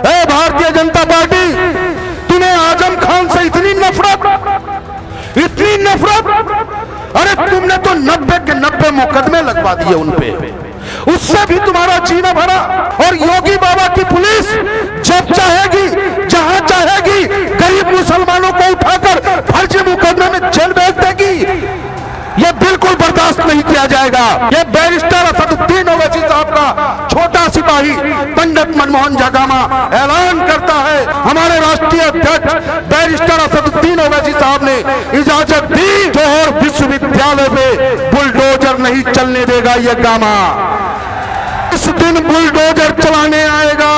Bharatiya Janata party, तुम्हें आजम खान से इतनी नफरत, अरे तुमने तो 90 के 90 मुकदमे लगवा दिए उन पे, उससे भी तुम्हारा जीना भरा। और योगी बाबा की पुलिस जब चाहेगी, जहां चाहेगी, गरीब मुसलमानों को उठाकर फर्जी मुकदमे में जेल भेज देगी। यह बिल्कुल बर्दाश्त नहीं किया जाएगा। यह बैरिस्टर असदुद्दीन ओवैसी साहब का छोटा सिपाही पंडित मनमोहन जगामा ऐलान करता है, हमारे राष्ट्रीय अध्यक्ष बैरिस्टर असदुद्दीन ओवैसी साहब ने इजाजत दी, जोहर विश्वविद्यालय में बुलडोजर नहीं चलने देगा यह गामा। इस दिन बुलडोजर चलाने आएगा,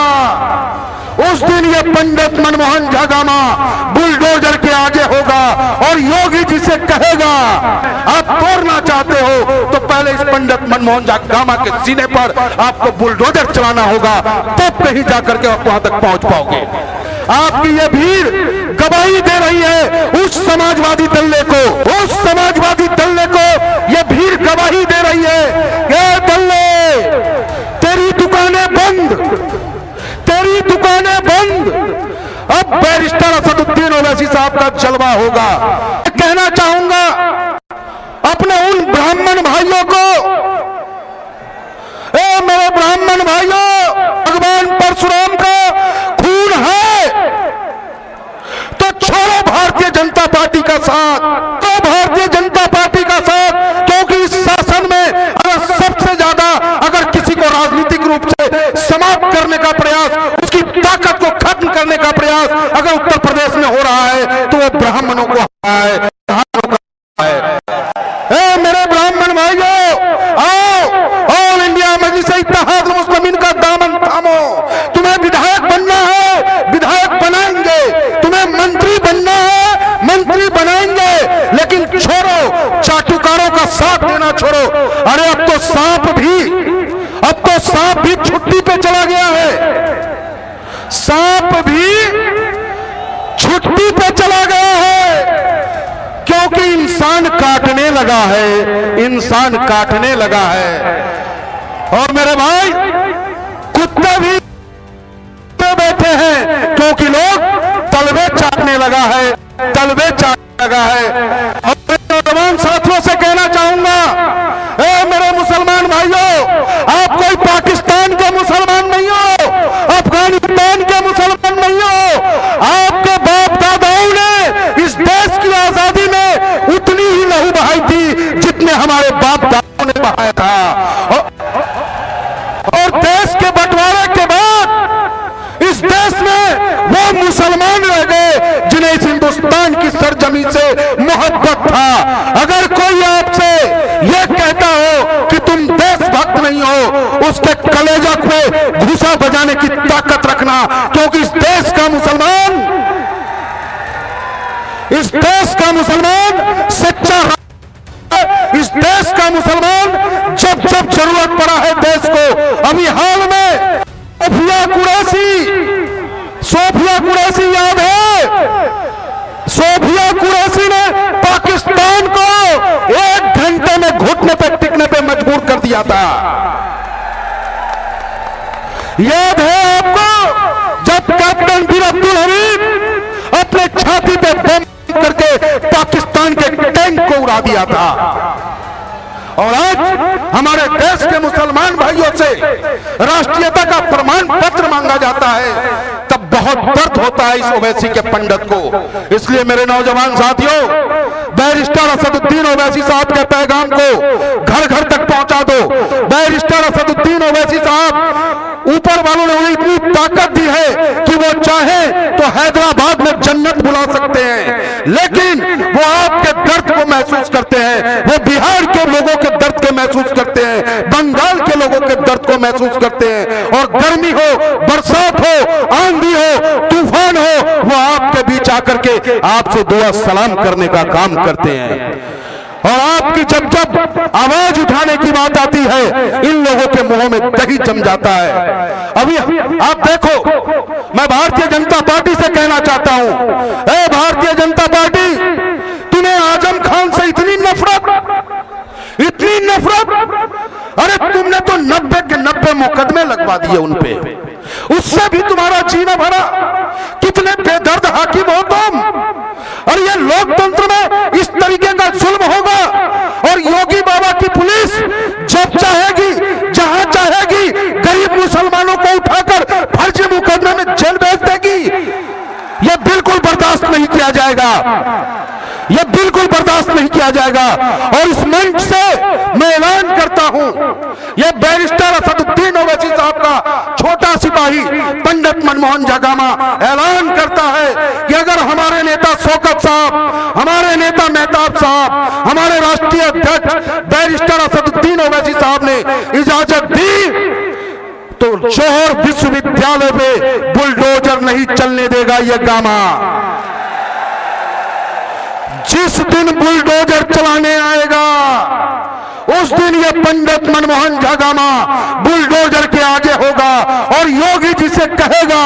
उस दिन ये पंडित मनमोहन जगामा बुलडोजर के आगे होगा और योगी जी से कहेगा, आप तोड़ना चाहते हो तो पहले इस पंडित मनमोहन जगामा के सीने पर आपको बुलडोजर चलाना होगा, तब कहीं जाकर के आप वहां तक पहुंच पाओगे। आपकी ये भीड़ गवाही दे रही है उस समाजवादी दल्ले को, उस समाजवादी दल्ले को ये भीड़ गवाही दे रही है, ये दल्ले तेरी दुकानें बंद, तेरी दुकानें बंद। अब बैरिस्टर असदुद्दीन ओवैसी साहब का जलवा होगा। कहना चाहूंगा अपने उन ब्राह्मण भाइयों को, मेरे ब्राह्मण भाइयों, भगवान परशुराम का खून है तो छोड़ो भारतीय जनता पार्टी का साथ, तो भारतीय जनता पार्टी का साथ, क्योंकि इस शासन में अगर सबसे ज्यादा अगर किसी को राजनीतिक रूप से समाप्त करने का प्रयास, उसकी ताकत को खत्म करने का प्रयास अगर उत्तर प्रदेश में हो रहा है तो वो ब्राह्मणों को है। मेरे ब्राह्मण भाइयों, आओ, ऑल इंडिया मजलिस इत्तेहाद मुस्लिमीन का दामन थामो। तुम्हें विधायक बनना है, विधायक बनाएंगे, तुम्हें मंत्री बनना है, मंत्री बनाएंगे, लेकिन छोड़ो चाटुकारों का साथ देना छोड़ो। अरे अब तो सांप भी छुट्टी पे चला गया है, सांप भी छुट्टी पे चला गया है, क्योंकि इंसान काटने लगा है, इंसान काटने लगा है। और मेरे भाई, कुत्ते भी बैठे हैं क्योंकि लोग तलवे चाटने लगा है, तलवे चाटने लगा है। और मेरे नौजवान साथियों से कहना चाहूंगा, मेरे मुसलमान भाइयों, आप कोई पाकिस्तान के मुसलमान नहीं हो, अफगानिस्तान के मुसलमान नहीं हो। आपके बाप दादाओं ने इस देश की आजादी में उतनी ही लहू बहाई थी जितने हमारे बाप दादाओं ने बहाया था। और देश के बंटवारे के बाद इस देश में वो मुसलमान रह गए जिन्हें इस हिंदुस्तान की सरजमी से मोहब्बत था। अगर कोई आपसे यह कहता हो कि तुम देशभक्त नहीं हो, उसके कलेजा पे घूसा बजाने की ताकत रखना, क्योंकि इस देश का मुसलमान, इस देश का मुसलमान सच्चा, इस देश का मुसलमान जब जब जरूरत पड़ा है देश को, अभी हाल में सोफिया कुरैशी याद है, सोफिया कुरैशी ने पाकिस्तान को 1 घंटे में घुटने पे टिकने पे मजबूर कर दिया था। याद है आपको, जब कैप्टन बीर अब्दुल हमीद अपने छाती पे बम करके पाकिस्तान के टैंक को उड़ा दिया था। और आज हमारे देश के मुसलमान भाइयों से राष्ट्रीयता का प्रमाण पत्र मांगा जाता है, तब बहुत दर्द होता है इस ओवैसी के पंडित को। इसलिए मेरे नौजवान साथियों, बैरिस्टर असदुद्दीन ओवैसी साहब के पैगाम को घर घर तक पहुंचा दो। बैरिस्टर असदुद्दीन ओवैसी साहब, ऊपर वालों ने उन्हें इतनी ताकत दी है कि वो चाहे तो हैदराबाद में जन्नत बुला सकते हैं, लेकिन वो आपके दर्द को महसूस करते हैं, वो बिहार के लोगों के दर्द को महसूस करते हैं, बंगाल के लोगों के दर्द को महसूस करते हैं। और गर्मी हो, बरसात हो, आंधी हो, तूफान हो, वो आपके बीच आकर के आपसे दुआ सलाम करने का काम करते हैं। और आपकी जब जब आवाज उठाने की बात आती है, इन लोगों के मुंहों में दही जम जाता है। अभी आप देखो, मैं भारतीय जनता पार्टी से कहना चाहता हूं, भारतीय जनता पार्टी, तुम्हें आजम खान से इतनी नफरत, अरे तुमने तो 90 के 90 मुकदमे लगवा दिए उन पे, उससे भी तुम्हारा जीना किया जाएगा। और इस मंच से मैं ऐलान करता हूं, यह बैरिस्टर असदुद्दीन ओवैसी साहब का छोटा सिपाही पंडित मनमोहन जगामा ऐलान करता है कि अगर हमारे नेता शौकत साहब, हमारे नेता मेहताब साहब, हमारे राष्ट्रीय अध्यक्ष बैरिस्टर असदुद्दीन ओवैसी साहब ने इजाजत दी तो जौहर विश्वविद्यालय पे बुलडोजर नहीं चलने देगा यह गामा। जिस दिन बुलडोजर चलाने आएगा उस दिन ये पंडित मनमोहन जगामा बुलडोजर के आगे होगा और योगी जी से कहेगा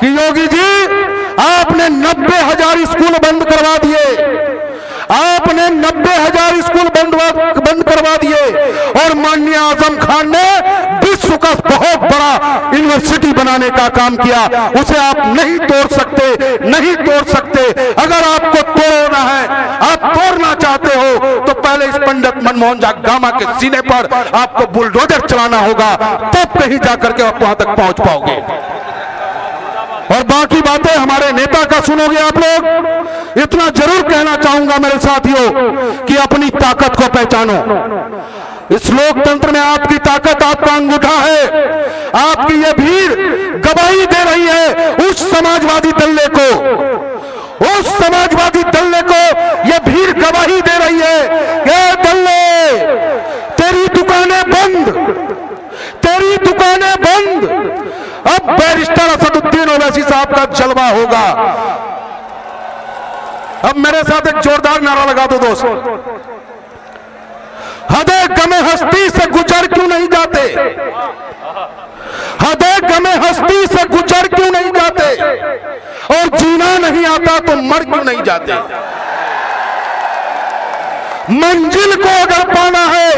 कि योगी जी आपने 90,000 स्कूल बंद करवा दिए, आपने 90,000 स्कूल बंद करवा दिए और माननीय आजम खान ने विश्व का बहुत बड़ा यूनिवर्सिटी बनाने का काम किया, उसे आप नहीं तोड़ सकते, नहीं तोड़ सकते। अगर आपको तोड़ना है, आप तोड़ना चाहते हो तो पहले इस पंडित मनमोहन जगामा के सीने पर आपको बुलडोजर चलाना होगा, तब कहीं जाकर के आप वहां तक पहुंच पाओगे। और बाकी बातें हमारे नेता का सुनोगे आप लोग। इतना जरूर कहना चाहूंगा मेरे साथियों कि अपनी ताकत को पहचानो। इस लोकतंत्र में आपकी ताकत आपका अंगूठा है। आपकी ये भीड़ गवाही दे रही है उस समाजवादी दल्ले को, उस समाजवादी दल्ले को ये भीड़ गवाही दे रही है कि दल्ले तेरी दुकानें बंद, तेरी दुकानें बंद। अब बैरिस्टर असदुद्दीन ओवैसी साहब का जलवा होगा। अब मेरे साथ एक जोरदार नारा लगा दो दोस्त, हदे गमे हस्ती से गुजर क्यों नहीं जाते, हदे गमे हस्ती से गुजर क्यों नहीं जाते, और जीना नहीं आता तो मर क्यों नहीं जाते। मंजिल को अगर पाना है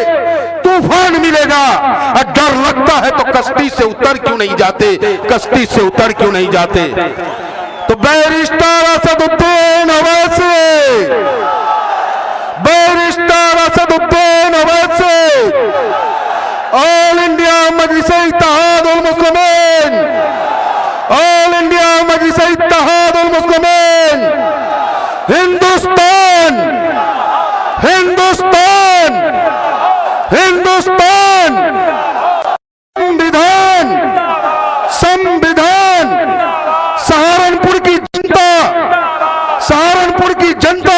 तूफान मिलेगा, और डर लगता है तो कश्ती से उतर क्यों नहीं जाते, कश्ती से उतर क्यों नहीं जाते। तो barrister Asaduddin Owaisi, barrister Asaduddin Owaisi, all India Majlis-e-Ittehadul Muslimeen, all India Majlis-e-Ittehadul Muslimeen, Hindustan, Hindustan, Hindustan, संविधान, संविधान, सहारनपुर की जनता, सहारनपुर की जनता